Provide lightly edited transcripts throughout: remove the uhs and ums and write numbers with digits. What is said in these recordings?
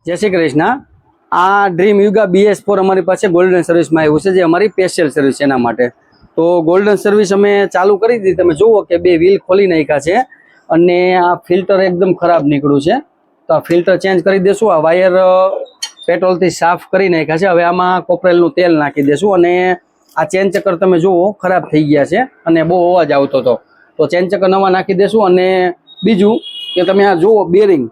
જય શ્રી કૃષ્ણ। આ dream યુગા BS4 અમારી પાસે ગોલ્ડન સર્વિસમાં આવ્યું છે, જે અમારી સ્પેશિયલ સર્વિસ છે એના માટે। તો ગોલ્ડન સર્વિસ અમે ચાલુ કરી દીધી। તમે જુઓ કે બે વ્હીલ ખોલી નાખ્યા છે અને આ ફિલ્ટર એકદમ ખરાબ નીકળ્યું છે, તો આ ફિલ્ટર ચેન્જ કરી દેશું। આ વાયર પેટ્રોલથી સાફ કરી નાખ્યા છે। હવે આમાં કોપરેલનું તેલ નાખી દેશું અને આ ચેન ચક્કર તમે જુઓ ખરાબ થઈ ગયા છે અને બહુ અવાજ આવતો હતો, તો ચેન ચક્કર નવા નાખી દેશું। અને બીજું કે તમે આ જુઓ બેરિંગ,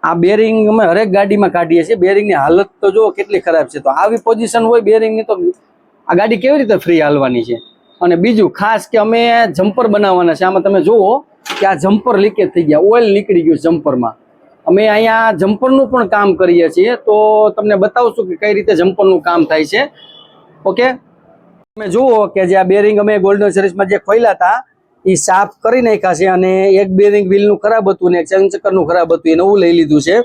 આ બેરિંગ અમે હરેક ગાડીમાં કાઢીએ છીએ। બેરિંગની હાલત તો જુઓ કેટલી ખરાબ છે, તો આવી પોઝિશન હોય બેરિંગની તો આ ગાડી કેવી રીતે ફ્રી હાલવાની છે। અને બીજું ખાસ કે અમે જમ્પર બનાવવાના છે। આમાં તમે જુઓ કે આ જમ્પર લીકેજ થઈ ગયા, ઓઇલ નીકળી ગયું જમ્પરમાં। અમે અહીંયા જમ્પરનું પણ કામ કરીએ છીએ, તો તમને બતાવશું કે કઈ રીતે જમ્પરનું કામ થાય છે। ઓકે, તમે જુઓ કે જે આ બેરિંગ અમે ગોલ્ડન સર્વિસમાં જે ખોલ્યા હતા એ સાફ કરી નાખ્યા છે, અને એક બેરિંગ વ્હીલનું ખરાબ હતું ને એક ચેન ચક્કરનું ખરાબ હતું, એ નવું લઈ લીધું છે।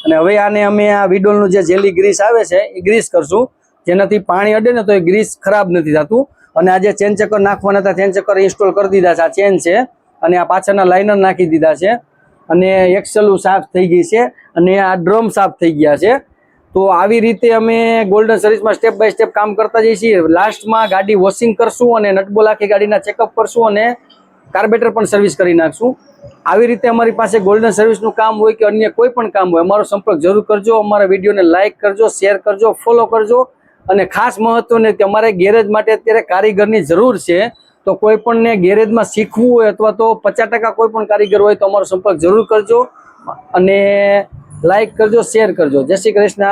અને હવે આને અમે આ વિડોલનું જે જેલી ગ્રીસ આવે છે એ ગ્રીસ કરશું, જેનાથી પાણી અડે ને તો એ ગ્રીસ ખરાબ નથી થતું। અને આ જે ચેન ચક્કર નાખવાના હતા ચેન ચક્કર ઇન્સ્ટોલ કરી દીધા છે। આ ચેન છે અને આ પાછળના લાઇનર નાખી દીધા છે, અને એક્સેલું સાફ થઈ ગઈ છે, અને આ ડ્રમ સાફ થઈ ગયા છે। તો આવી રીતે અમે ગોલ્ડન સર્વિસમાં સ્ટેપ બાય સ્ટેપ કામ કરતા જઈએ છીએ। લાસ્ટમાં ગાડી વોશિંગ કરશું અને નટબોલ આખી ગાડીના ચેકઅપ કરશું અને કાર્બેટર પણ સર્વિસ કરી નાખશું। આવી રીતે અમારી પાસે ગોલ્ડન સર્વિસનું કામ હોય કે અન્ય કોઈ પણ કામ હોય, અમારો સંપર્ક જરૂર કરજો। અમારા વિડીયોને લાઇક કરજો, શેર કરજો, ફોલો કરજો। અને ખાસ મહત્વને કે અમારે ગેરેજ માટે અત્યારે કારીગરની જરૂર છે, તો કોઈ પણને ગેરેજમાં શીખવું હોય અથવા તો 50% કોઈ પણ કારીગર હોય તો અમારો સંપર્ક જરૂર કરજો અને લાઇક કરજો, શેર કરજો। જય શ્રી કૃષ્ણ।